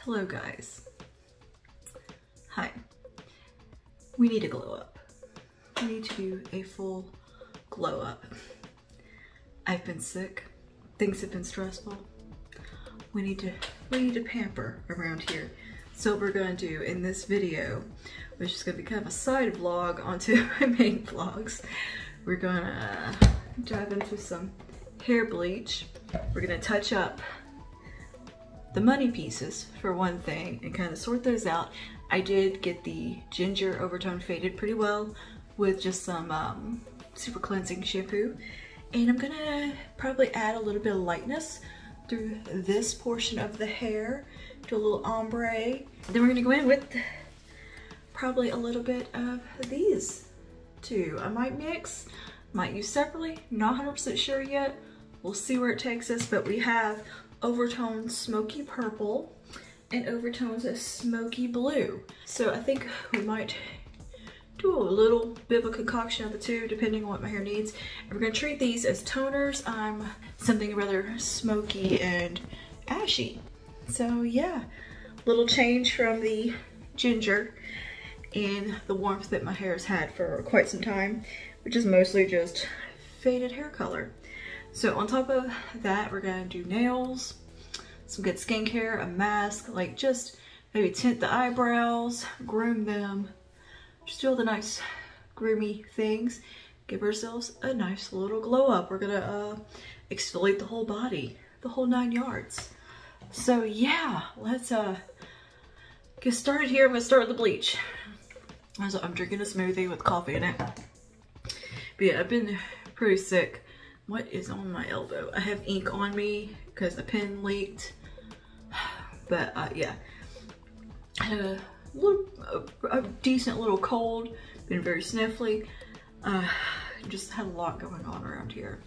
Hello guys. Hi. We need to glow up. We need to do a full glow up. I've been sick. Things have been stressful. We need to pamper around here. So what we're gonna do in this video, which is gonna be kind of a side vlog onto my main vlogs, we're gonna dive into some hair bleach. We're gonna touch up the money pieces for one thing and kind of sort those out. I did get the ginger overtone faded pretty well with just some super cleansing shampoo. And I'm gonna probably add a little bit of lightness through this portion of the hair, do a little ombre. Then we're gonna go in with probably a little bit of these two. I might mix, might use separately, not 100% sure yet. We'll see where it takes us, but we have overtones smoky purple and overtones of smoky blue. So I think we might do a little bit of a concoction of the two depending on what my hair needs. And we're gonna treat these as toners. I'm something rather smoky and ashy. So yeah, little change from the ginger and the warmth that my hair has had for quite some time, which is mostly just faded hair color. So on top of that, we're gonna do nails, some good skincare, a mask, like just maybe tint the eyebrows, groom them, just do all the nice groomy things, give ourselves a nice little glow up. We're gonna exfoliate the whole body, the whole 9 yards. So yeah, let's get started here. I'm gonna start with the bleach. So I'm drinking a smoothie with coffee in it. But yeah, I've been pretty sick. What is on my elbow? I have ink on me because a pen leaked. But yeah, I had a decent little cold, been very sniffly. Just had a lot going on around here.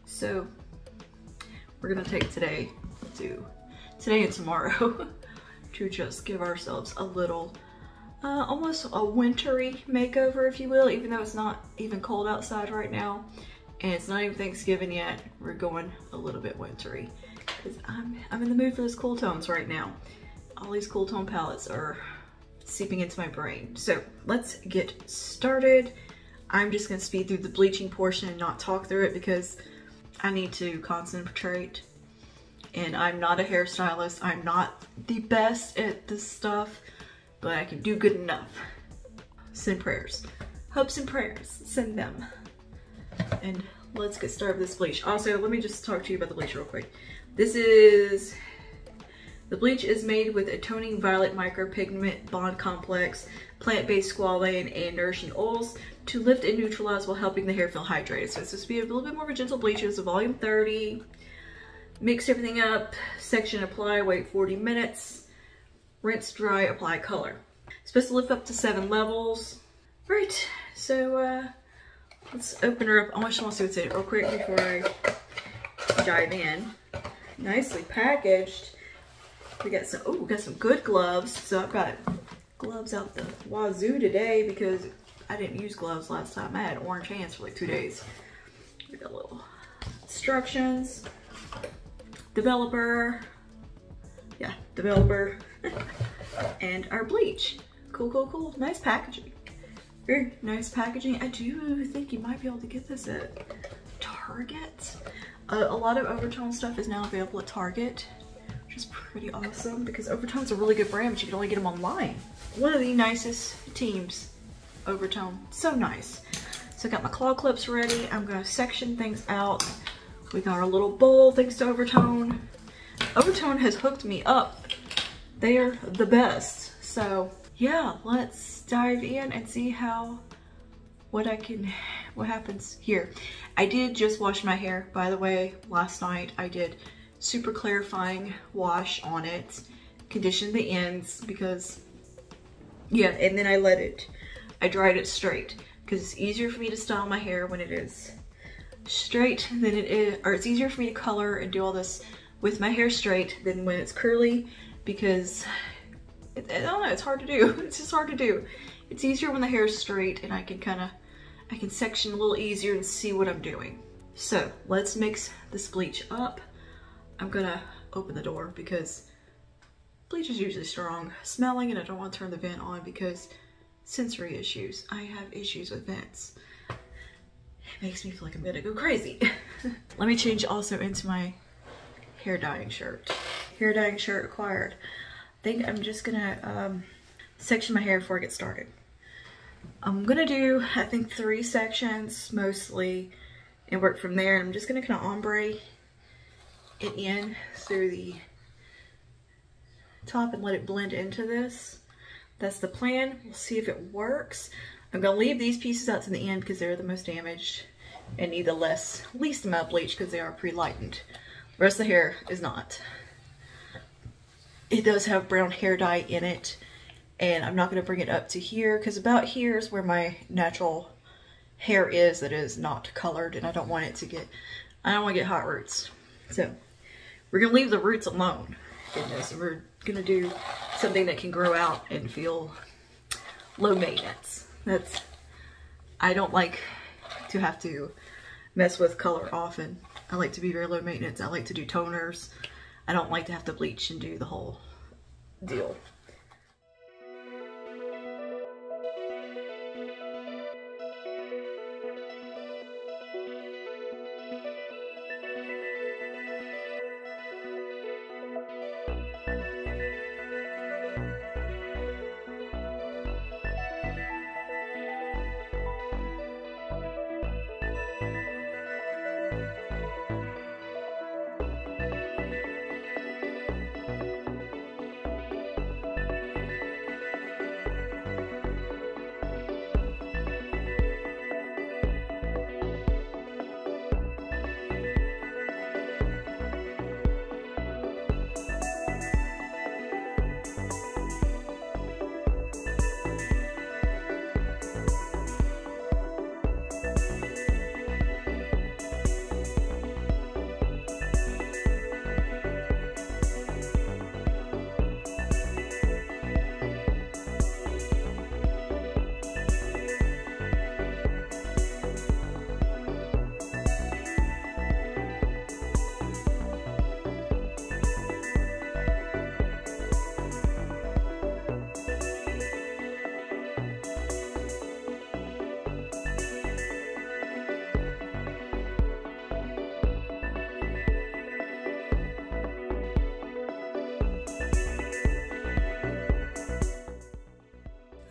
So we're gonna take today and tomorrow to just give ourselves a little, almost a wintry makeover, if you will, even though it's not even cold outside right now. And it's not even Thanksgiving yet. We're going a little bit wintry because I'm in the mood for those cool tones right now. All these cool tone palettes are seeping into my brain. So let's get started. I'm just gonna speed through the bleaching portion and not talk through it because I need to concentrate. And I'm not a hairstylist. I'm not the best at this stuff, but I can do good enough. Send prayers. Hopes and prayers. Send them. And let's get started with this bleach. Also, let me just talk to you about the bleach real quick. The bleach is made with a toning violet micropigment bond complex, plant-based squalane, and nourishing oils to lift and neutralize while helping the hair feel hydrated. So it's supposed to be a little bit more of a gentle bleach. It's a volume 30. Mix everything up, section, apply, wait 40 minutes, rinse, dry, apply color. It's supposed to lift up to 7 levels. Right, so let's open her up. I just want to see what's in it real quick before I dive in. Nicely packaged. We got some good gloves. So I've got gloves out the wazoo today because I didn't use gloves last time. I had orange hands for like 2 days. We got little instructions. Developer. Yeah, developer. And our bleach. Cool, cool, cool. Nice packaging. Very nice packaging. I do think you might be able to get this at Target. A lot of Overtone stuff is now available at Target, which is pretty awesome because Overtone's a really good brand, but you can only get them online. One of the nicest teams, Overtone. So nice. So I got my claw clips ready. I'm gonna section things out. We got our little bowl thanks to Overtone. Overtone has hooked me up. They are the best. So yeah, let's dive in and see what happens here. I did just wash my hair, by the way, last night. I did super clarifying wash on it, conditioned the ends because, yeah, and then I dried it straight because it's easier for me to style my hair when it is straight than it is, or it's easier for me to color and do all this with my hair straight than when it's curly because I don't know, it's hard to do. It's just hard to do. It's easier when the hair is straight and I can section a little easier and see what I'm doing. So let's mix this bleach up. I'm gonna open the door because bleach is usually strong smelling, and I don't want to turn the vent on because sensory issues. I have issues with vents. It makes me feel like I'm gonna go crazy. Let me change also into my hair dyeing shirt. Hair dyeing shirt acquired. I think I'm just gonna section my hair before I get started. I'm gonna do, I think, 3 sections mostly and work from there. And I'm just gonna kind of ombre it in through the top and let it blend into this. That's the plan. We'll see if it works. I'm gonna leave these pieces out to the end because they're the most damaged and need the least amount of bleach because they are pre-lightened. The rest of the hair is not. It does have brown hair dye in it, and I'm not gonna bring it up to here because about here is where my natural hair is that is not colored, and I don't want to get hot roots. So we're gonna leave the roots alone in this, and we're gonna do something that can grow out and feel low maintenance. I don't like to have to mess with color often. I like to be very low maintenance. I like to do toners. I don't like to have to bleach and do the whole deal.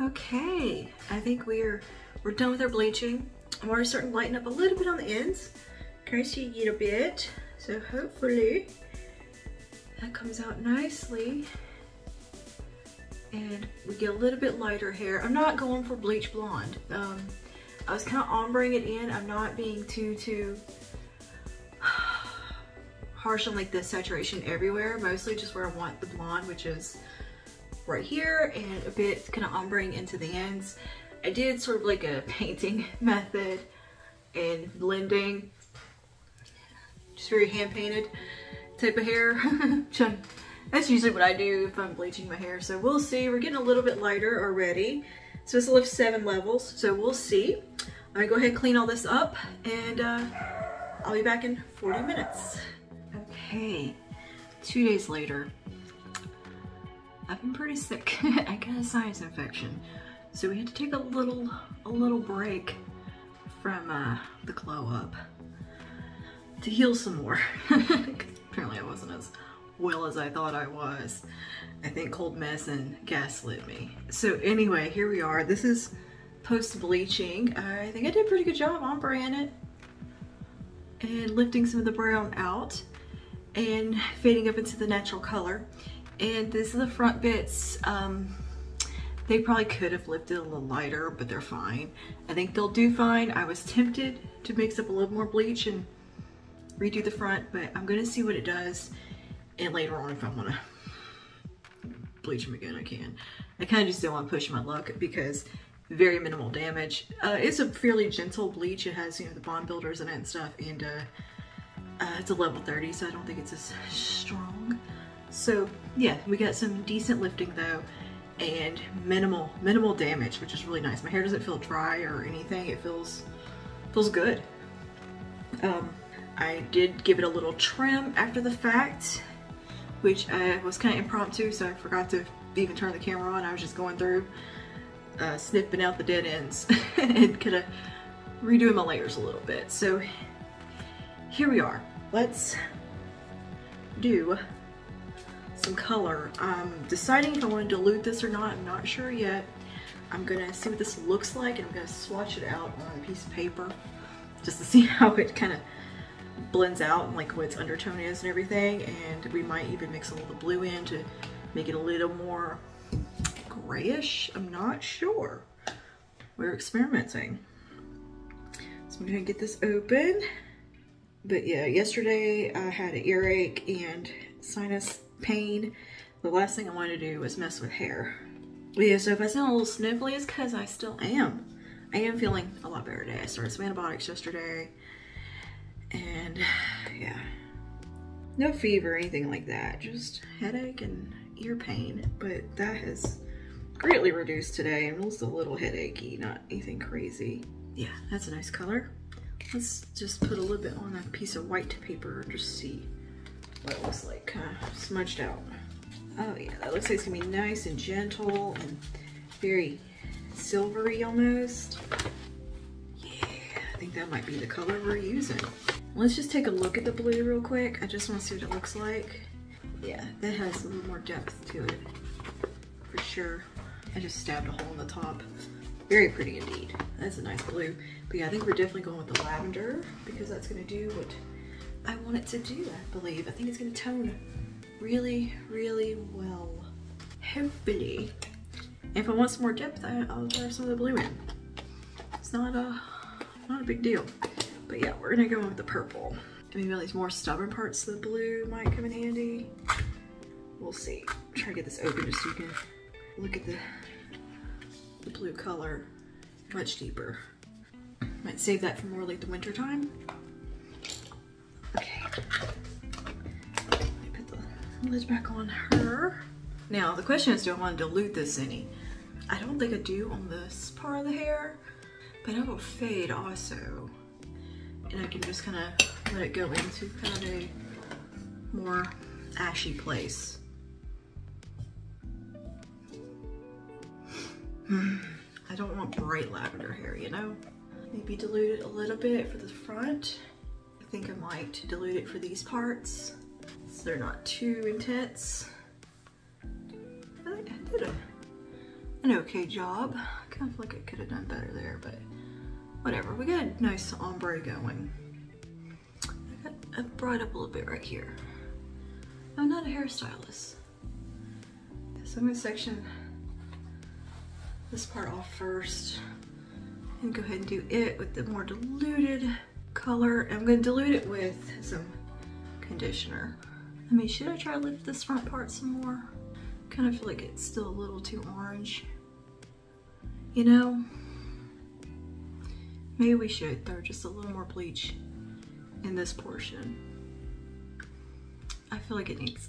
Okay, I think we're done with our bleaching. I'm already starting to lighten up a little bit on the ends. Can I see a little bit? So hopefully that comes out nicely. And we get a little bit lighter hair. I'm not going for bleach blonde. I was kind of ombreing it in. I'm not being too harsh on like the saturation everywhere. Mostly just where I want the blonde, which is right here, and a bit kind of ombreing into the ends. I did sort of like a painting method and blending, just very hand painted type of hair. That's usually what I do if I'm bleaching my hair. So we'll see. We're getting a little bit lighter already. So it's lift 7 levels. So we'll see. I'm gonna go ahead and clean all this up, and I'll be back in 40 minutes. Okay, 2 days later. I've been pretty sick. I got a sinus infection, so we had to take a little break from the glow up to heal some more. Apparently I wasn't as well as I thought I was. I think cold mess and gaslit me. So anyway, here we are. This is post bleaching. I think I did a pretty good job ombreing it and lifting some of the brown out and fading up into the natural color. And these are the front bits. They probably could have lifted a little lighter, but they're fine. I think they'll do fine. I was tempted to mix up a little more bleach and redo the front, but I'm gonna see what it does. And later on, if I wanna bleach them again, I can. I kinda just don't wanna push my luck because very minimal damage. It's a fairly gentle bleach. It has, you know, the bond builders in it and stuff, and it's a level 30, so I don't think it's as strong. So yeah, we got some decent lifting though, and minimal damage, which is really nice. My hair doesn't feel dry or anything. It feels good. I did give it a little trim after the fact which was kind of impromptu, so I forgot to even turn the camera on. I was just going through, snipping out the dead ends and kind of redoing my layers a little bit. So here we are. Let's do some color. I'm deciding if I want to dilute this or not. I'm not sure yet. I'm gonna see what this looks like, and I'm gonna swatch it out on a piece of paper just to see how it kind of blends out and like what its undertone is and everything. And we might even mix a little blue in to make it a little more grayish. I'm not sure. We're experimenting. So I'm gonna get this open. But yeah, yesterday I had an earache and sinus pain. The last thing I wanted to do was mess with hair. But yeah, so if I sound a little sniffly, it's because I still am. I am feeling a lot better today. I started some antibiotics yesterday. And yeah, no fever or anything like that. Just headache and ear pain. But that has greatly reduced today. I'm just a little headachy, not anything crazy. Yeah, that's a nice color. Let's just put a little bit on a piece of white paper and just see what it looks like, kind of smudged out. Oh yeah, that looks like it's gonna be nice and gentle and very silvery almost. Yeah, I think that might be the color we're using. Let's just take a look at the blue real quick. I just want to see what it looks like. Yeah, that has a little more depth to it, for sure. I just stabbed a hole in the top. Very pretty indeed. That's a nice blue. But yeah, I think we're definitely going with the lavender because that's gonna do what I want it to do, I believe. I think it's gonna tone really, really well. Hopefully. And if I want some more depth, I'll throw some of the blue in. It's not a big deal. But yeah, we're gonna go in with the purple. Maybe all these more stubborn parts of the blue might come in handy. We'll see. Try to get this open just so you can look at the blue color much deeper. Might save that for more like the winter time. Okay. Let me put the lid back on her. Now the question is, do I want to dilute this any? I don't think I do on this part of the hair, but I will fade also. And I can just kind of let it go into kind of a more ashy place. I don't want bright lavender hair, you know? Maybe dilute it a little bit for the front. I think I might dilute it for these parts so they're not too intense. I think I did an okay job. I kind of feel like I could have done better there, but whatever. We got a nice ombre going. I brought up a little bit right here. I'm not a hairstylist. So I'm gonna section this part off first and go ahead and do it with the more diluted color. I'm gonna dilute it with some conditioner. I mean, should I try to lift this front part some more? Kind of feel like it's still a little too orange. You know? Maybe we should throw just a little more bleach in this portion. I feel like it needs,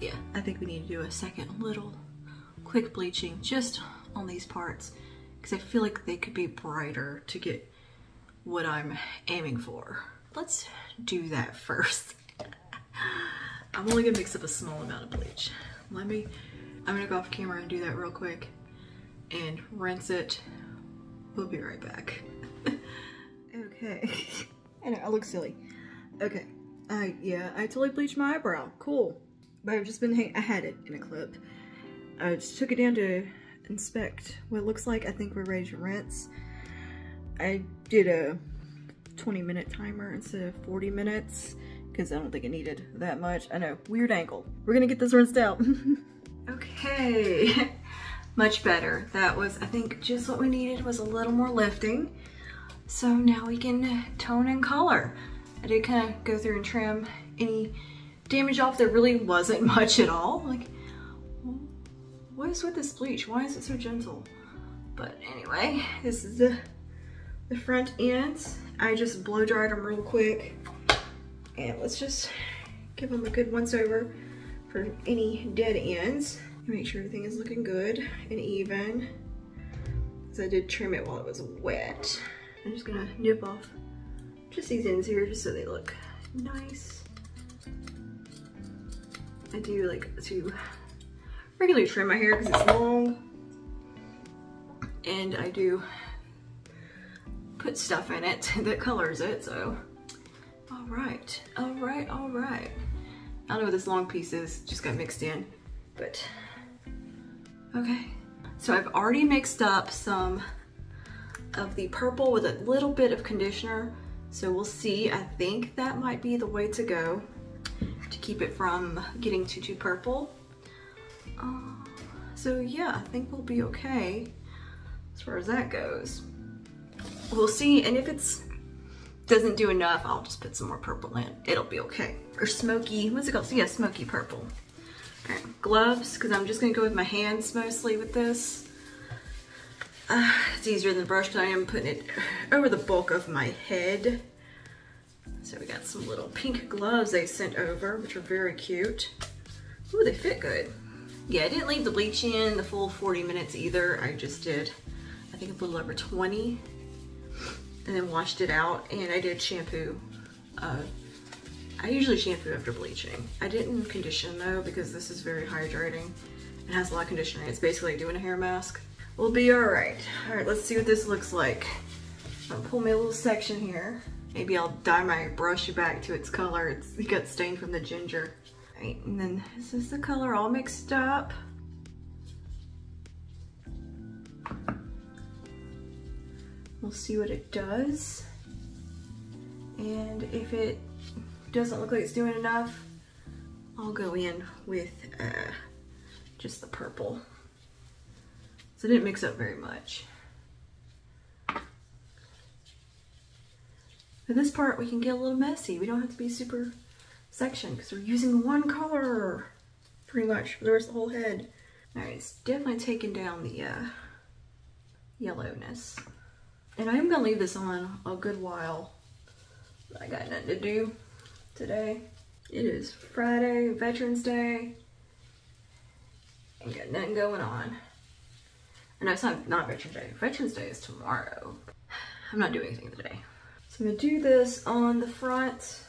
yeah, I think we need to do a second little quick bleaching just on these parts because I feel like they could be brighter to get what I'm aiming for. Let's do that first. I'm only gonna mix up a small amount of bleach. I'm gonna go off camera and do that real quick and rinse it. We'll be right back. Okay. I know, I look silly. Okay. Yeah, I totally bleached my eyebrow. Cool. But I've just been, I had it in a clip. I just took it down to inspect what it looks like. I think we're ready to rinse. I did a 20-minute timer instead of 40 minutes because I don't think it needed that much. I know, weird angle. We're gonna get this rinsed out. Okay. Much better. That was, I think, just what we needed was a little more lifting. So now we can tone and color. I did kind of go through and trim any damage off. There really wasn't much at all. Like, what is with this bleach? Why is it so gentle? But anyway, this is the front ends. I just blow dried them real quick. And let's just give them a good once over for any dead ends. Make sure everything is looking good and even. So I did trim it while it was wet. I'm just gonna nip off just these ends here just so they look nice. I do like to regularly trim my hair because it's long. And I do put stuff in it that colors it, so. All right, all right, all right. I don't know what this long piece is, just got mixed in, but okay. So I've already mixed up some of the purple with a little bit of conditioner. So we'll see, I think that might be the way to go to keep it from getting too purple. So yeah, I think we'll be okay as far as that goes. We'll see, and if it's doesn't do enough, I'll just put some more purple in. It'll be okay. Or smoky, what's it called? Yeah, smoky purple. All right, gloves, because I'm just gonna go with my hands mostly with this. It's easier than the brush because I am putting it over the bulk of my head. So we got some little pink gloves they sent over, which are very cute. Ooh, they fit good. Yeah, I didn't leave the bleach in the full 40 minutes either. I just did, I think a little over 20. And then washed it out, and I did shampoo. I usually shampoo after bleaching. I didn't condition though, because this is very hydrating. It has a lot of conditioner. It's basically doing a hair mask. We'll be all right. All right, let's see what this looks like. I'll pull me a little section here. Maybe I'll dye my brush back to its color. It got stained from the ginger. All right, and then this is the color all mixed up. We'll see what it does. And if it doesn't look like it's doing enough, I'll go in with just the purple. So it didn't mix up very much. For this part, we can get a little messy. We don't have to be super sectioned because we're using one color pretty much for the rest of the whole head. All right, it's definitely taking down the yellowness. And I am gonna leave this on a good while. I got nothing to do today. It is Friday, Veterans Day. Ain't got nothing going on. And no, it's not Veterans Day. Veterans Day is tomorrow. I'm not doing anything today. So I'm gonna do this on the front.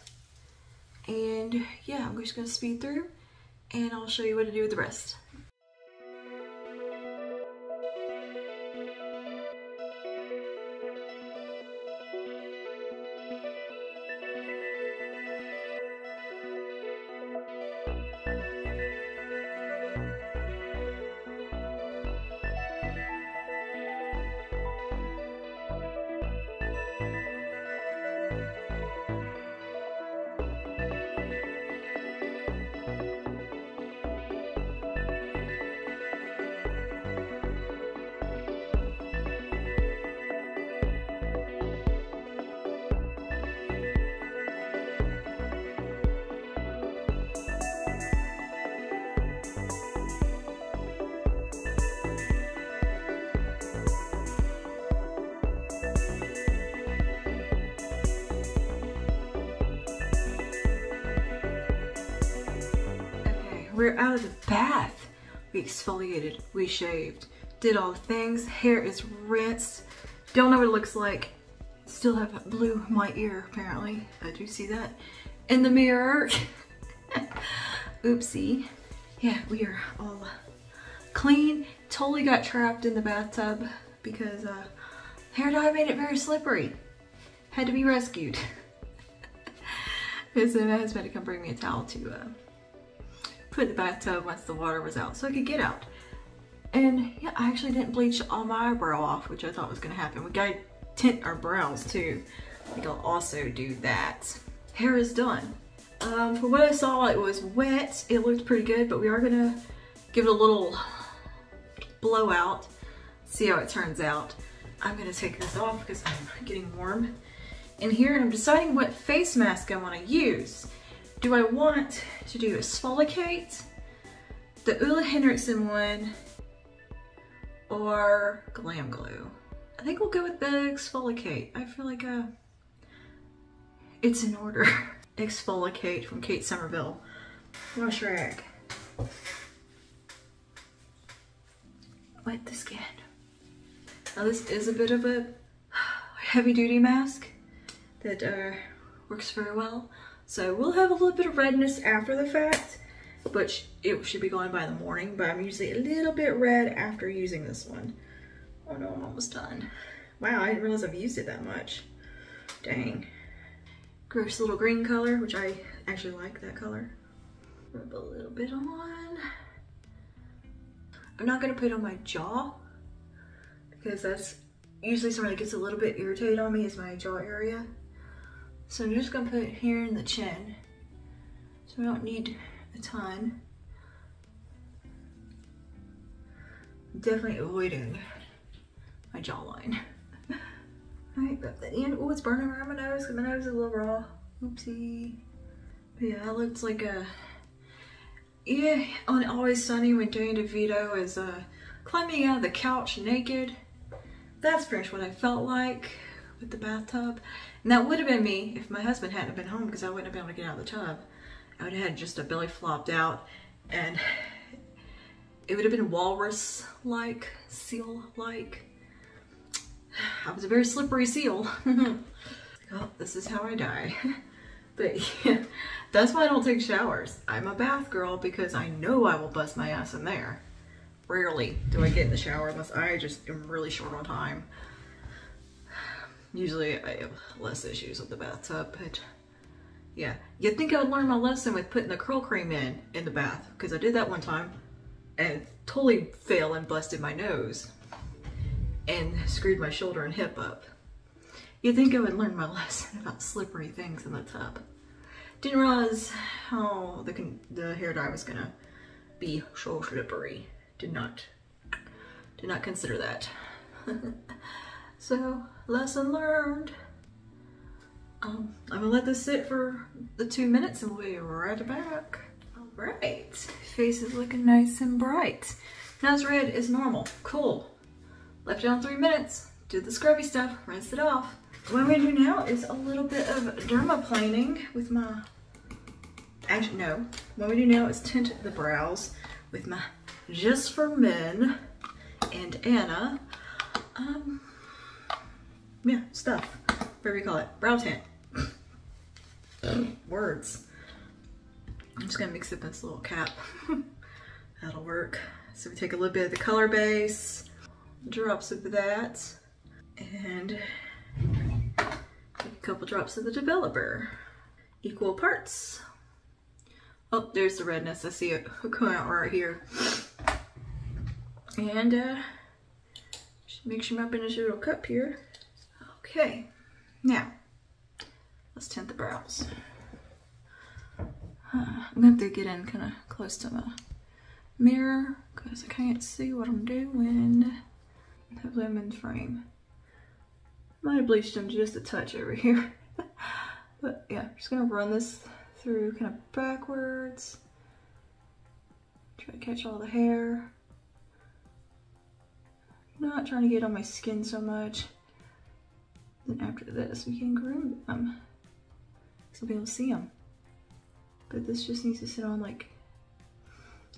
And yeah, I'm just gonna speed through and I'll show you what to do with the rest. We're out of the bath. We exfoliated, we shaved, did all the things. Hair is rinsed. Don't know what it looks like. Still have blue in my ear, apparently. I do see that in the mirror. Oopsie. Yeah, we are all clean. Totally got trapped in the bathtub because hair dye made it very slippery. Had to be rescued. So my husband had to come bring me a towel to put in the bathtub once the water was out so I could get out. And yeah, I actually didn't bleach all my eyebrow off, which I thought was gonna happen. We gotta tint our brows too. I think I'll also do that. Hair is done. From what I saw, it was wet. It looked pretty good, but we are gonna give it a little blowout, see how it turns out. I'm gonna take this off because I'm getting warm in here and I'm deciding what face mask I wanna use. Do I want to do Exfoliate, the Ulla Henriksen one, or Glam Glue? I think we'll go with the Exfoliate. I feel like it's in order. Exfoliate from Kate Somerville. Wash rag. Wet the skin. Now this is a bit of a heavy duty mask that works very well. So we'll have a little bit of redness after the fact, but it should be going by the morning, but I'm usually a little bit red after using this one. Oh no, I'm almost done. Wow, I didn't realize I've used it that much. Dang. Gross little green color, which I actually like that color. Rub a little bit on. I'm not gonna put it on my jaw because that's usually something that gets a little bit irritated on me is my jaw area. So I'm just gonna put it here in the chin. So we don't need a ton. I'm definitely avoiding my jawline. Alright, rub that in. Oh, it's burning around my nose because my nose is a little raw. Oopsie. But yeah, that looks like a... Yeah, on Always Sunny when Danny DeVito is climbing out of the couch naked. That's pretty much what I felt like with the bathtub. And that would have been me if my husband hadn't been home because I wouldn't have been able to get out of the tub. I would have had just a belly flopped out and it would have been walrus-like, seal-like. I was a very slippery seal. Oh, this is how I die. But yeah, that's why I don't take showers. I'm a bath girl because I know I will bust my ass in there. Rarely do I get in the shower unless I just am really short on time. Usually I have less issues with the bathtub, but yeah. You'd think I would learn my lesson with putting the curl cream in the bath because I did that one time and totally failed and busted my nose and screwed my shoulder and hip up. You'd think I would learn my lesson about slippery things in the tub. Didn't realize how the hair dye was gonna be so slippery. Did not consider that. So, lesson learned. I'm gonna let this sit for the 2 minutes and we'll be right back. All right, face is looking nice and bright. Now it's red as normal, cool. Left it on 3 minutes, did the scrubby stuff, rinsed it off. What I'm gonna do now is a little bit of dermaplaning with my, actually no, what we do now is tint the brows with my Just for Men and Anna, yeah, stuff, whatever you call it, brow tint. Words. I'm just gonna mix it in this little cap. That'll work. So we take a little bit of the color base, drops of that, and take a couple drops of the developer. Equal parts. Oh, there's the redness. I see it coming out right here. And just mix them up in this little cup here. Okay, now let's tint the brows. I'm gonna have to get in kind of close to my mirror because I can't see what I'm doing. Hopefully I'm in frame. Might have bleached them just a touch over here. But yeah, I'm just gonna run this through kind of backwards. Try to catch all the hair. Not trying to get on my skin so much. Then after this, we can groom them. So I'll be able to see them. But this just needs to sit on like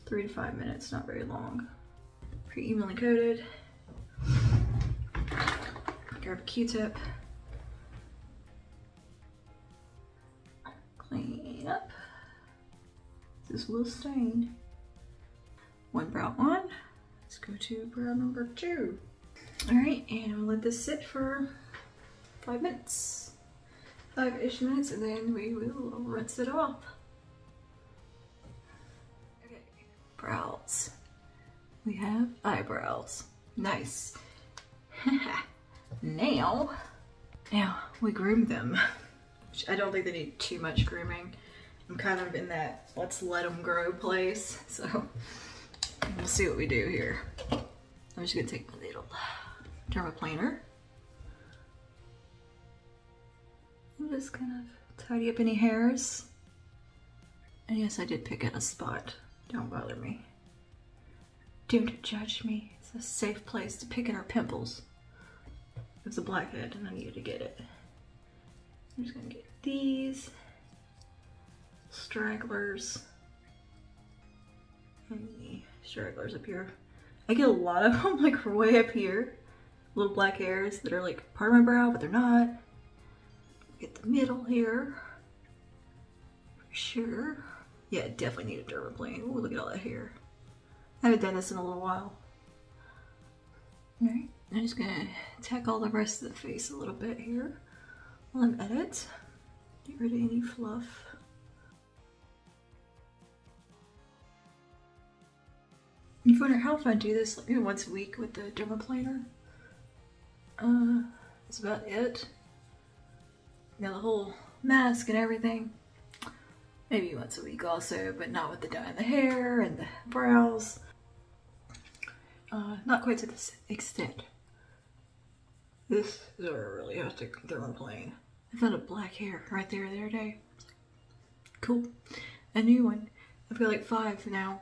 3 to 5 minutes, not very long. Pretty evenly coated. Grab a Q-tip. Clean up. This will stain. One brow on. Let's go to brow number 2. All right, and we'll let this sit for 5 minutes. 5-ish minutes, and then we will rinse it off. Okay, brows. We have eyebrows. Nice. Now we groom them. Which I don't think they need too much grooming. I'm kind of in that let's let them grow place. So we'll see what we do here. I'm just gonna take my little dermaplaner. And just kind of tidy up any hairs. And yes, I did pick at a spot. Don't bother me. Don't judge me. It's a safe place to pick at our pimples. It was a blackhead and I needed to get it. I'm just gonna get these stragglers and the stragglers up here. I get a lot of them like way up here. Little black hairs that are like part of my brow, but they're not. Get the middle here for sure. Yeah, definitely need a dermaplane. Ooh, look at all that hair. I haven't done this in a little while. Alright, I'm just gonna tackle the rest of the face a little bit here while I'm at it. Get rid of any fluff. You wonder how if I do this like, maybe once a week with the dermaplaner. That's about it. Now the whole mask and everything. Maybe once a week also, but not with the dye in the hair and the brows. Not quite to this extent. This is where I really have to dermaplane. I found a black hair right there the other day. Cool. A new one. I've got like 5 now.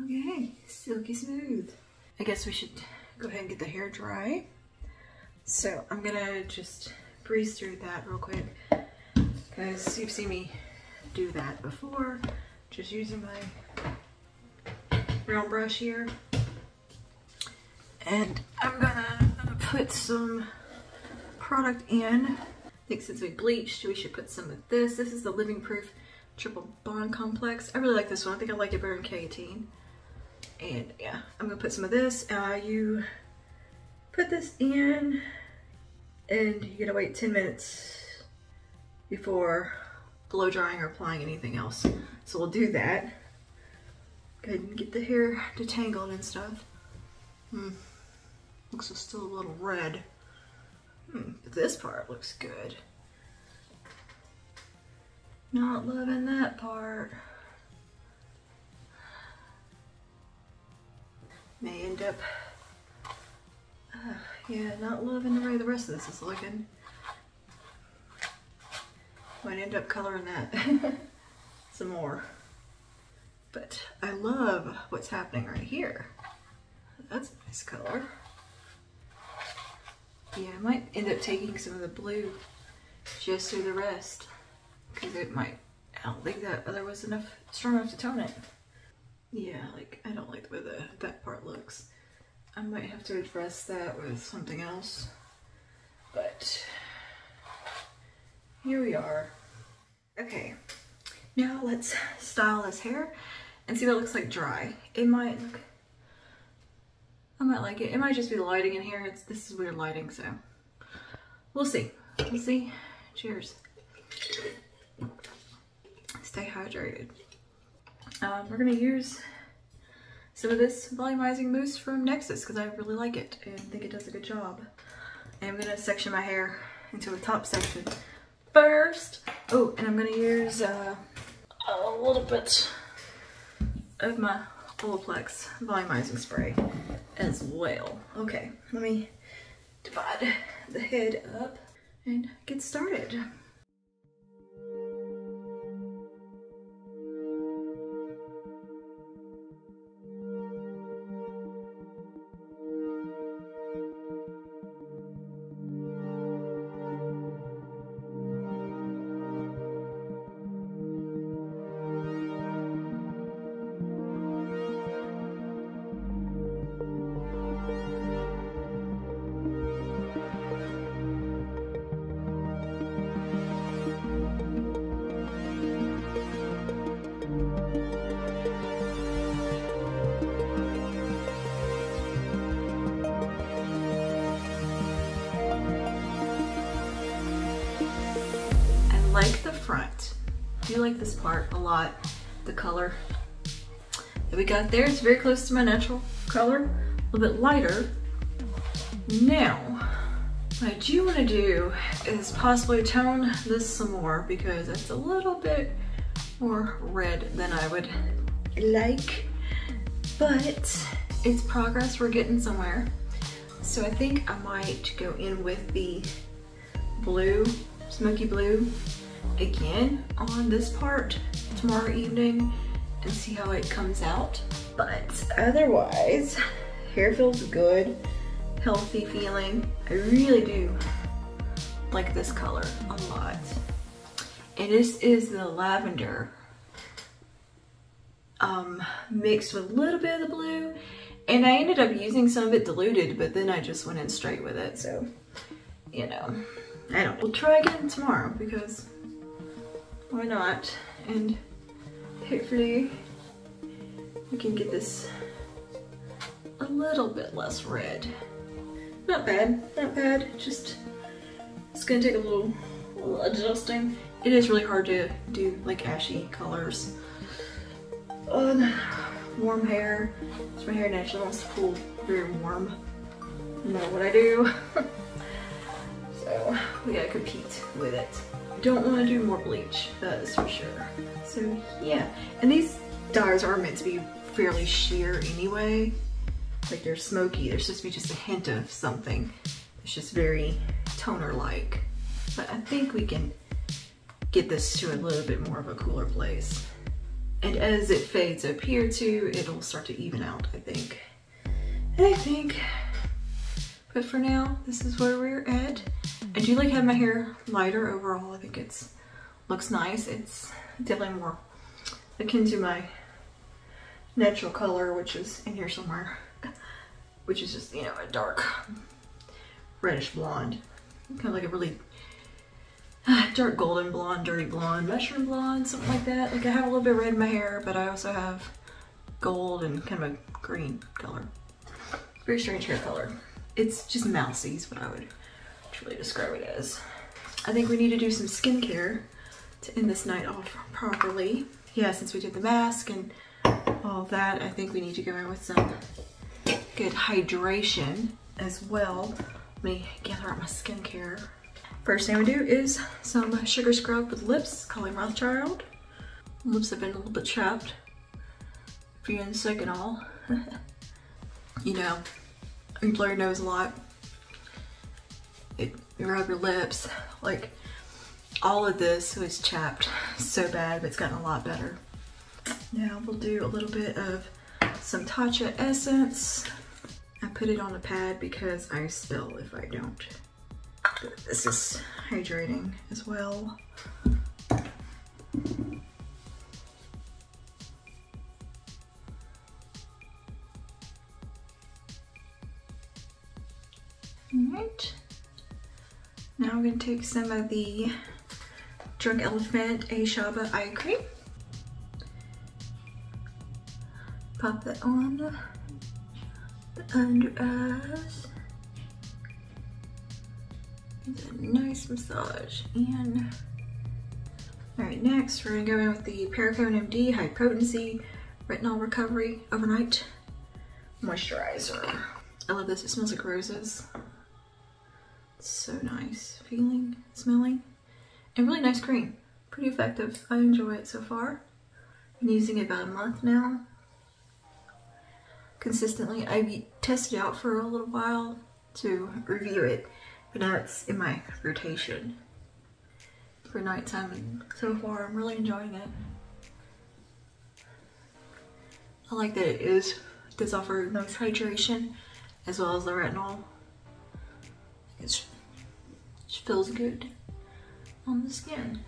Okay, silky smooth. I guess we should go ahead and get the hair dry. So I'm gonna just breeze through that real quick because you've seen me do that before. Just using my round brush here. And I'm gonna put some product in. I think since we bleached, we should put some of this. This is the Living Proof Triple Bond Complex. I really like this one. I think I like it better than K18. And yeah, I'm gonna put some of this. You put this in and you gotta wait 10 minutes before blow drying or applying anything else. So we'll do that. Go ahead and get the hair detangled and stuff. Looks still a little red. But this part looks good. Not loving that part. May end up, yeah, not loving the way the rest of this is looking. Might end up coloring that some more. But I love what's happening right here. That's a nice color. Yeah, I might end up taking some of the blue just through the rest. Because it might, I don't think that other was strong enough to tone it. Yeah, like, I don't like the way that part looks. I might have to address that with something else. But here we are. Okay, now let's style this hair and see what it looks like dry. It might look, I might like it. It might just be the lighting in here. This is weird lighting, so we'll see. We'll see. Cheers. Stay hydrated. We're gonna use some of this volumizing mousse from Nexus because I really like it and think it does a good job. And I'm gonna section my hair into a top section first. Oh, and I'm gonna use a little bit of my Olaplex volumizing spray as well. Okay, let me divide the head up and get started. Like the front. I do like this part a lot. The color that we got there is very close to my natural color, a little bit lighter. Now, what I do want to do is possibly tone this some more because it's a little bit more red than I would like, but it's progress. We're getting somewhere. So I think I might go in with the blue, smoky blue, again on this part tomorrow evening and see how it comes out. But otherwise, hair feels good, healthy feeling. I really do like this color a lot. And this is the lavender mixed with a little bit of the blue, and I ended up using some of it diluted, but then I just went in straight with it. So, you know, I don't. We'll try again tomorrow because why not? And hopefully we can get this a little bit less red. Not bad, not bad. Just it's gonna take a little adjusting. It is really hard to do like ashy colors on warm hair. So my hair naturally wants to cool very warm. No matter what I do. So we gotta compete with it. Don't want to do more bleach, that is for sure. So yeah, and these dyes are meant to be fairly sheer anyway. Like they're smoky, there's supposed to be just a hint of something. It's just very toner-like. But I think we can get this to a little bit more of a cooler place. And as it fades up here too, it'll start to even out, I think. But for now, this is where we're at. I do like having my hair lighter overall. I think it's looks nice. It's definitely more akin to my natural color, which is in here somewhere, which is just, you know, a dark reddish blonde. Kind of like a really dark golden blonde, dirty blonde, mushroom blonde, something like that. Like I have a little bit of red in my hair, but I also have gold and kind of a green color. Very strange hair color. It's just mousy is what I would truly describe it as. I think we need to do some skincare to end this night off properly. Yeah, since we did the mask and all that, I think we need to go in with some good hydration as well. Let me gather up my skincare. First thing we do is some sugar scrub with lips, Colleen Rothschild. Lips have been a little bit chapped, feeling sick and all. You know, you blow your nose a lot. You rub your lips. Like, all of this was chapped so bad, but it's gotten a lot better. Now we'll do a little bit of some Tatcha essence. I put it on a pad because I spill if I don't. But this is hydrating as well. Alright. Now I'm going to take some of the Drunk Elephant Ashaba Eye Cream. Pop that on the under eyes. A nice massage in. Alright, next we're going to go in with the Perricone MD High Potency Retinol Recovery Overnight Moisturizer. I love this, it smells like roses. It's so nice feeling, smelling, and really nice cream. Pretty effective. I enjoy it so far. Been using it about a month now. Consistently. I tested it out for a little while to review it, but now it's in my rotation for nighttime, and so far I'm really enjoying it. I like that it does offer nice hydration as well as the retinol. It feels good on the skin.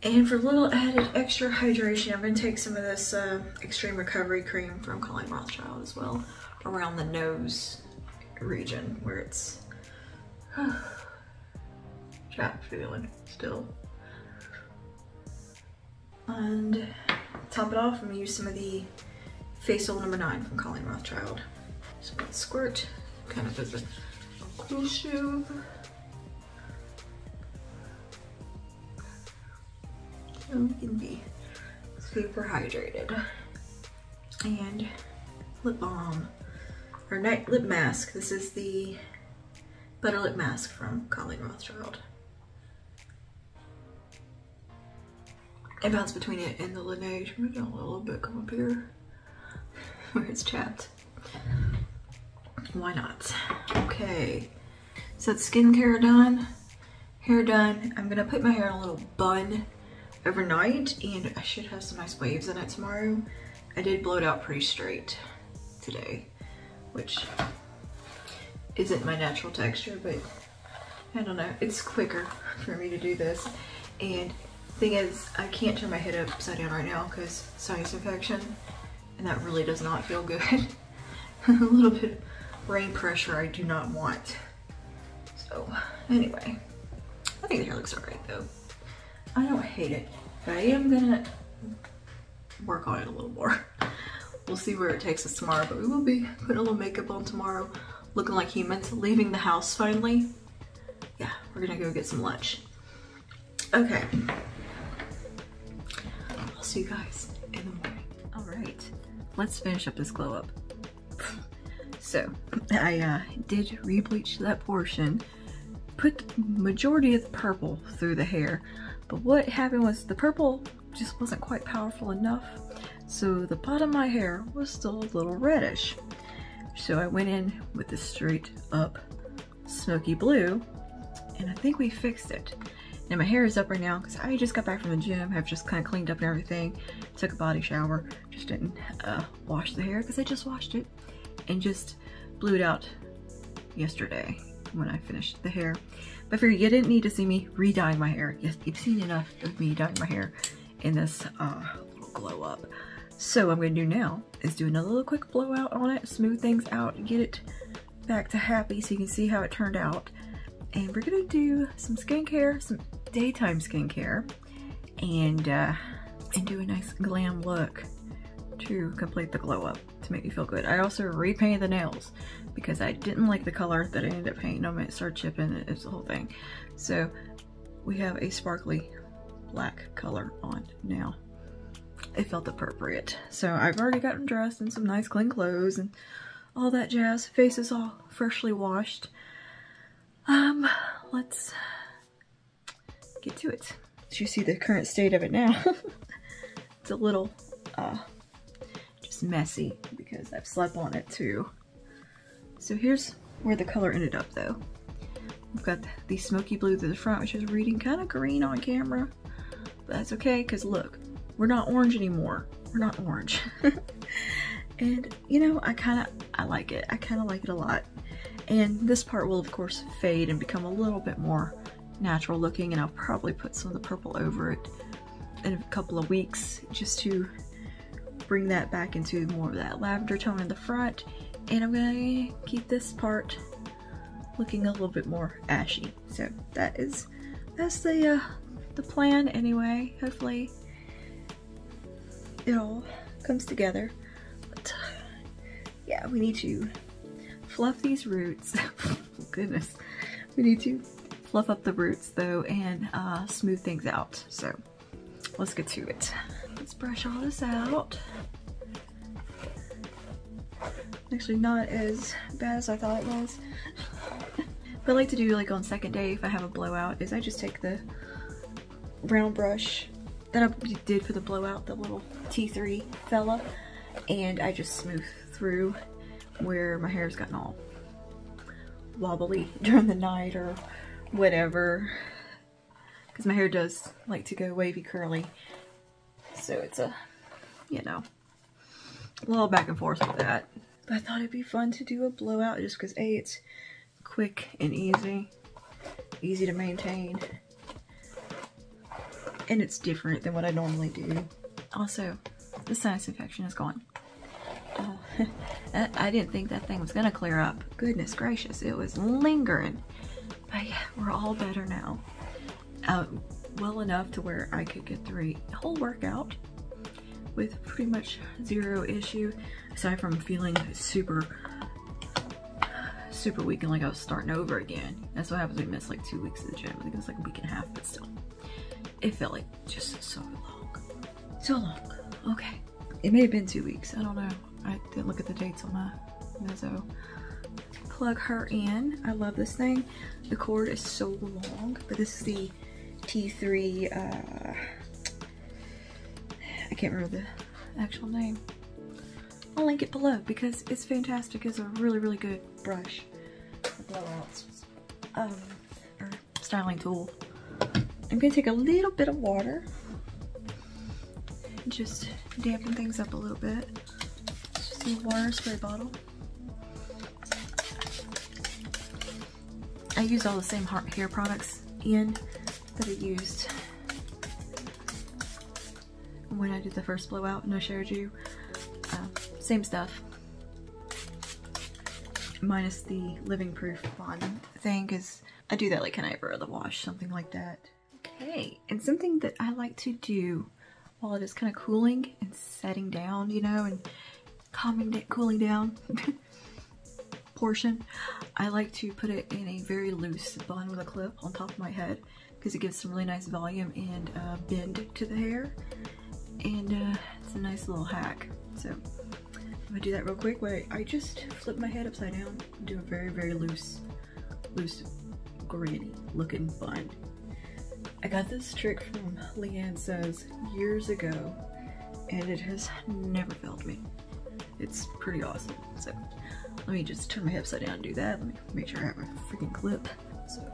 And for a little added extra hydration, I'm going to take some of this Extreme Recovery Cream from Colleen Rothschild as well, around the nose region where it's chapped feeling still. And top it off, I'm going to use some of the Facial No. 9 from Colleen Rothschild. So I'm going to squirt kind of as a inclusive. So we can be super hydrated. And lip balm, or night lip mask. This is the Butter Lip Mask from Colleen Rothschild. I bounce between it and the Laneige. I'm gonna a little bit come up here where it's chapped. Why not? Okay, so that's skincare done, hair done. I'm gonna put my hair in a little bun overnight, and I should have some nice waves in it tomorrow. I did blow it out pretty straight today, which isn't my natural texture, but I don't know, it's quicker for me to do this. And the thing is, I can't turn my head upside down right now because sinus infection, and that really does not feel good. A little bit of brain pressure I do not want. So anyway, I think the hair looks alright though. I don't hate it, but I am gonna work on it a little more. We'll see where it takes us tomorrow, but we will be putting a little makeup on tomorrow, looking like humans, leaving the house finally. Yeah, we're gonna go get some lunch. Okay. I'll see you guys in the morning. All right, let's finish up this glow up. So I did re-bleach that portion, put the majority of the purple through the hair, but what happened was the purple just wasn't quite powerful enough, so the bottom of my hair was still a little reddish. So I went in with the straight up smoky blue, and I think we fixed it. And my hair is up right now because I just got back from the gym. I've just kind of cleaned up and everything, took a body shower, just didn't wash the hair because I just washed it and just blew it out yesterday when I finished the hair. But I figured you didn't need to see me re-dyeing my hair. Yes, you've seen enough of me dyeing my hair in this little glow up. So what I'm going to do now is do another little quick blowout on it, smooth things out, get it back to happy so you can see how it turned out. And we're going to do some skincare, some daytime skincare, and do a nice glam look to complete the glow up to make me feel good. I also repainted the nails because I didn't like the color that I ended up painting them. It started chipping, it's the whole thing. So we have a sparkly black color on now. It felt appropriate. So I've already gotten dressed in some nice clean clothes and all that jazz. Face is all freshly washed. Let's get to it. So you see the current state of it now. It's a little just messy because I've slept on it too. So here's where the color ended up though. We've got the smoky blue to the front, which is reading kind of green on camera, but that's okay because look, we're not orange anymore. We're not orange. And you know, I like it. I kind of like it a lot. And this part will of course fade and become a little bit more natural looking, and I'll probably put some of the purple over it in a couple of weeks just to bring that back into more of that lavender tone in the front. And I'm gonna keep this part looking a little bit more ashy. So that's the plan anyway. Hopefully it all comes together. But yeah, we need to fluff these roots. Goodness, we need to fluff up the roots though and smooth things out. So let's get to it. Let's brush all this out. Actually not as bad as I thought it was. But I like to do like on second day if I have a blowout is I just take the round brush that I did for the blowout, the little T3 fella, and I just smooth through where my hair's gotten all wobbly during the night or whatever, because my hair does like to go wavy curly, so it's a, you know, a little back and forth with that. But I thought it'd be fun to do a blowout just because A, it's quick and easy to maintain, and it's different than what I normally do. Also, the sinus infection is gone. I didn't think that thing was gonna clear up. Goodness gracious, it was lingering. But yeah, we're all better now. Well enough to where I could get through a whole workout with pretty much zero issue, aside from feeling super weak and like I was starting over again. That's what happens when you miss like 2 weeks of the gym. I think it was like a week and a half, but still. It felt like just so long. So long. Okay. It may have been 2 weeks. I don't know. I didn't look at the dates on my Mezzo. Plug her in. I love this thing. The cord is so long, but this is the T3, I can't remember the actual name. I'll link it below because it's fantastic. It's a really good brush for blowouts, or styling tool. I'm gonna take a little bit of water and just dampen things up a little bit. It's just a water spray bottle. I used all the same hair products in that I used when I did the first blowout and I showed you. Same stuff. Minus the living proof bond thing, because I do that like can I ever the wash, something like that. Okay, and something that I like to do while it is kind of cooling and setting down, you know, and cooling down portion, I like to put it in a very loose bun with a clip on top of my head because it gives some really nice volume and bend to the hair, and it's a nice little hack. So I'm gonna do that real quick. Wait, I just flip my head upside down and do a very, very loose granny looking bun. I got this trick from Leanne Says years ago, and it has never failed me. It's pretty awesome. So let me just turn my head upside down and do that. Let me make sure I have a freaking clip. So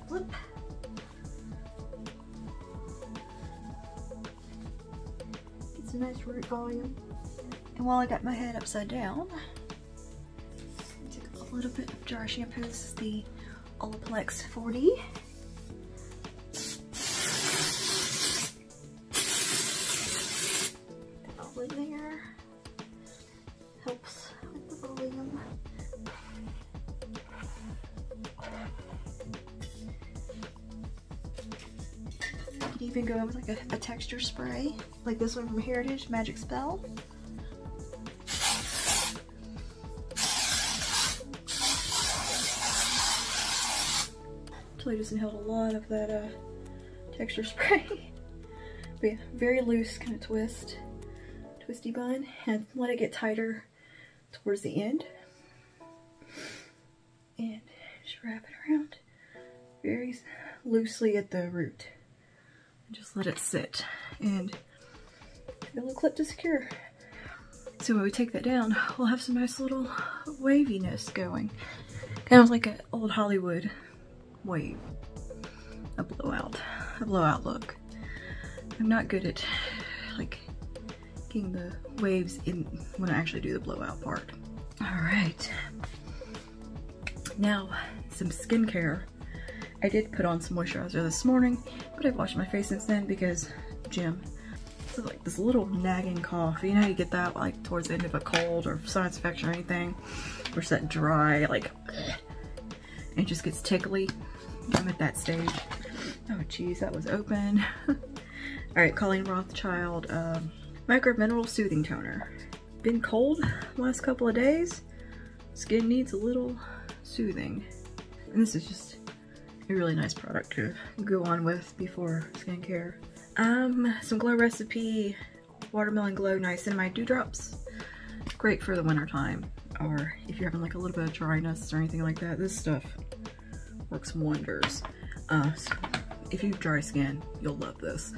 flip. It's a nice root volume. And while I got my head upside down, take a little bit of dry shampoo. This is the Olaplex 40. All in there. Helps with the volume. You can even go with like a texture spray, like this one from Heritage, Magic Spell. Totally just inhaled a lot of that texture spray. But yeah, very loose kind of twisty bun, and let it get tighter towards the end. And just wrap it around very loosely at the root. And just let it sit, and a little clip to secure. So when we take that down, we'll have some nice little waviness going. Kind of like an old Hollywood wave. A blowout look. I'm not good at like getting the waves in when I actually do the blowout part. All right, now some skincare. I did put on some moisturizer this morning, but I've washed my face since then because gym. So like this little nagging cough, you know, you get that like towards the end of a cold or sinus infection or anything, or it's that dry, like, and it just gets tickly. I'm at that stage. Oh geez, that was open. All right, Colleen Rothschild Micro Mineral Soothing Toner. Been cold last couple of days. Skin needs a little soothing. And this is just a really nice product to go on with before skincare. Some Glow Recipe Watermelon Glow Niacinamide Dewdrops. Great for the winter time, or if you're having like a little bit of dryness or anything like that. This stuff works wonders. So if you have dry skin, you'll love this.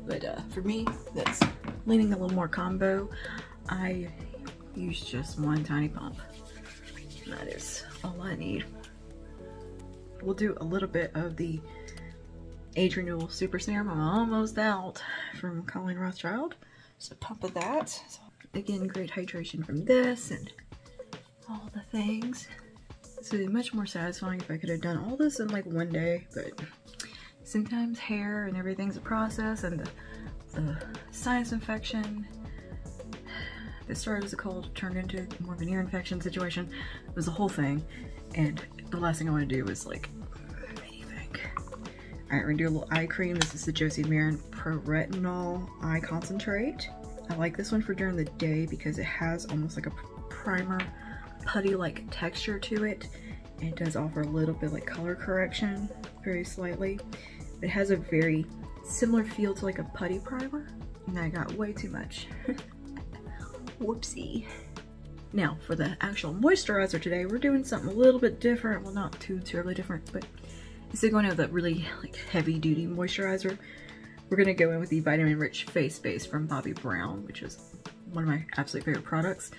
But for me, that's leaning a little more combo. I use just one tiny pump. And that is all I need. We'll do a little bit of the Age Renewal Super Serum. I'm almost out from Colleen Rothschild. Just a pump of that. So again, great hydration from this and all the things. This would be much more satisfying if I could have done all this in like one day, but sometimes hair and everything's a process, and the sinus infection that started as a cold turned into more of an ear infection situation. It was a whole thing, and the last thing I want to do was like anything. Alright, we're gonna do a little eye cream. This is the Josie Marin Pro Retinol Eye Concentrate. I like this one for during the day because it has almost like a primer putty-like texture to it. It does offer a little bit like color correction, very slightly. It has a very similar feel to like a putty primer, and I got way too much. Whoopsie. Now for the actual moisturizer today, we're doing something a little bit different. Well, not too terribly different, but instead of going with that really like heavy duty moisturizer, we're gonna go in with the Vitamin Rich Face Base from Bobbi Brown, which is one of my absolute favorite products.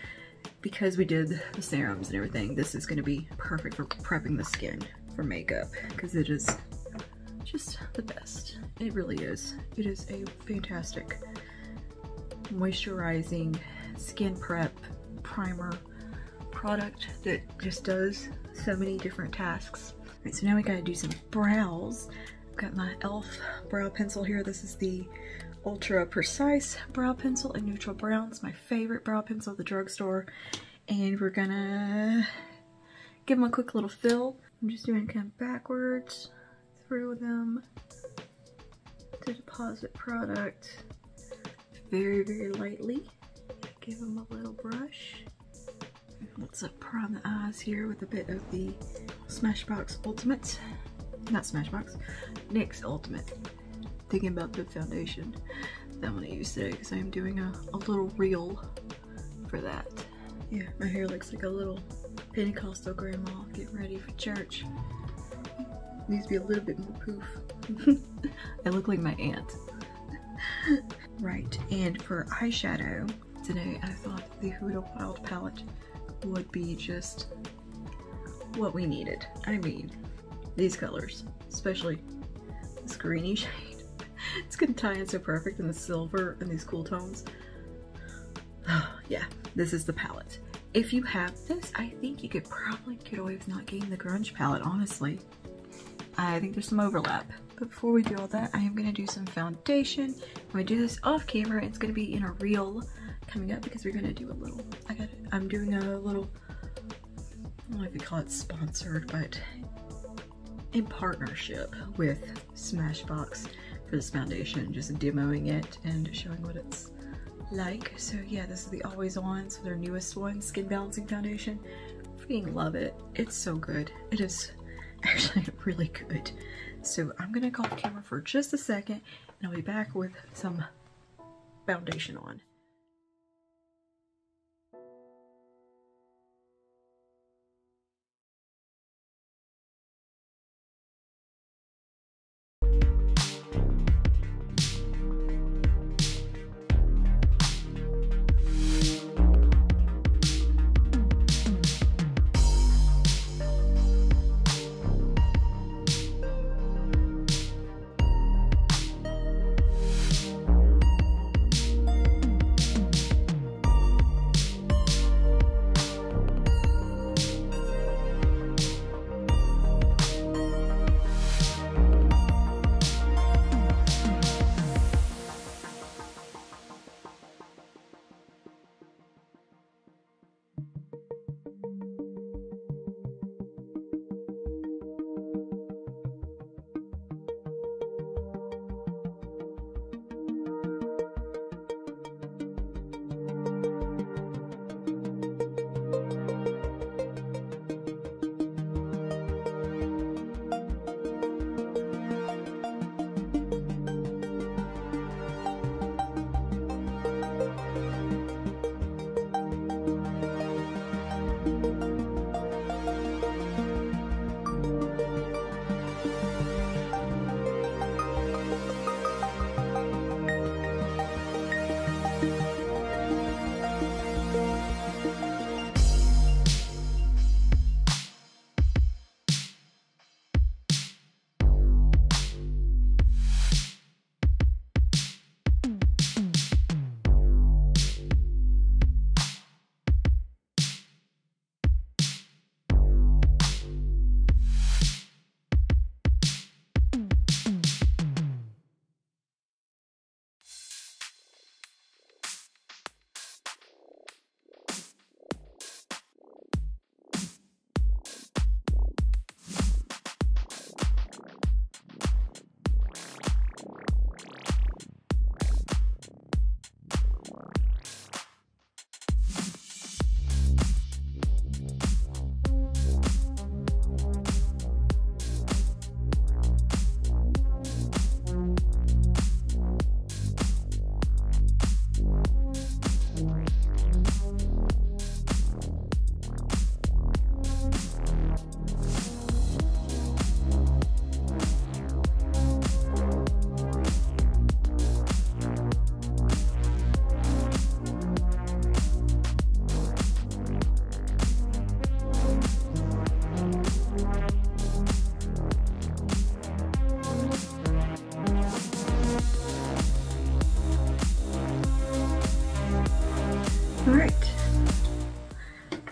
Because we did the serums and everything, this is going to be perfect for prepping the skin for makeup, because it is just the best. It really is. It is a fantastic moisturizing skin prep primer product that just does so many different tasks. Right, so now we got to do some brows. got my e.l.f. brow pencil here. This is the Ultra Precise brow pencil in neutral brown. It's my favorite brow pencil at the drugstore. And we're gonna give them a quick little fill. I'm just doing kind of backwards through them to deposit product very, very lightly. Give them a little brush. Let's prime the eyes here with a bit of the Smashbox Ultimate. Not Smashbox, NYX Ultimate. Thinking about the foundation that I'm gonna use today because I'm doing a little reel for that. Yeah, my hair looks like a little Pentecostal grandma getting ready for church. Needs to be a little bit more poof. I look like my aunt. Right, and for eyeshadow, today I thought the Huda Wild palette would be just what we needed. I mean, these colors, especially this greeny shade. It's gonna tie in so perfect in the silver and these cool tones. Yeah, this is the palette. If you have this, I think you could probably get away with not getting the grunge palette, honestly. I think there's some overlap. But before we do all that, I am gonna do some foundation. I'm gonna do this off camera. It's gonna be in a reel coming up because we're gonna do a little, I'm doing a little, I don't know if you call it sponsored, but in partnership with Smashbox for this foundation, just demoing it and showing what it's like. So yeah, this is the Always On, so their newest one, Skin Balancing Foundation. Freaking love it. It's so good. It is actually really good. So I'm gonna go off camera for just a second and I'll be back with some foundation on.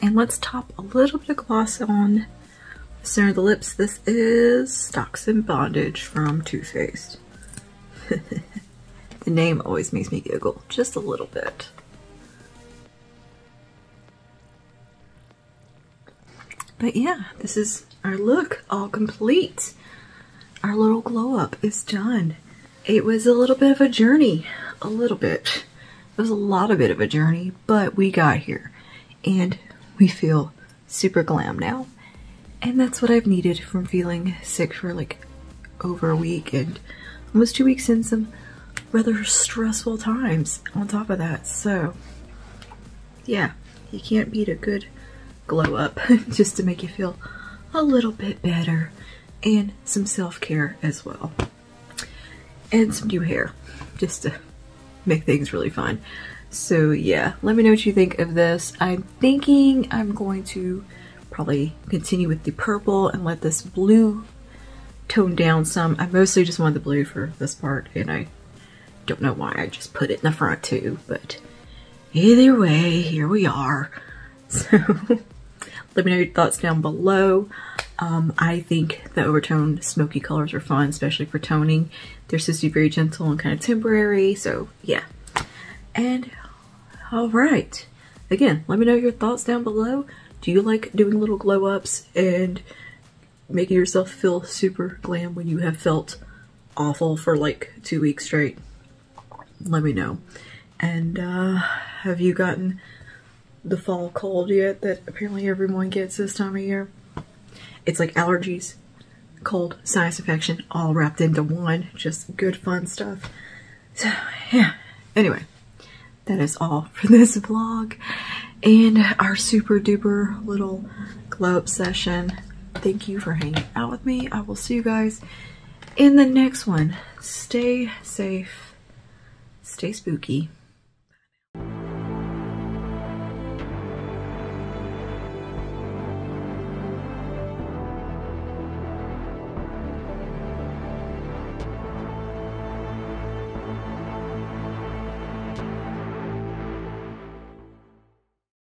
And let's top a little bit of gloss on with center of the lips, this is Stocks and Bondage from Too Faced. The name always makes me giggle, just a little bit. But yeah, this is our look, all complete. Our little glow up is done. It was a little bit of a journey, a little bit. It was a lot of bit of a journey, but we got here. And we feel super glam now. And that's what I've needed from feeling sick for like over a week and almost 2 weeks in some rather stressful times on top of that. So yeah, you can't beat a good glow up just to make you feel a little bit better, and some self-care as well, and some new hair just to make things really fun. So yeah, let me know what you think of this. I'm thinking I'm going to probably continue with the purple and let this blue tone down some. I mostly just wanted the blue for this part, and I don't know why I just put it in the front too, but either way, here we are. So let me know your thoughts down below. I think the overtone smoky colors are fun, especially for toning. They're supposed to be very gentle and kind of temporary, so yeah. And all right, again, let me know your thoughts down below. Do you like doing little glow ups and making yourself feel super glam when you have felt awful for like 2 weeks straight? Let me know. And have you gotten the fall cold yet that apparently everyone gets this time of year? It's like allergies, cold, sinus infection, all wrapped into one. Just good fun stuff. So yeah, anyway, that is all for this vlog and our super duper little glow up session. Thank you for hanging out with me. I will see you guys in the next one. Stay safe, stay spooky.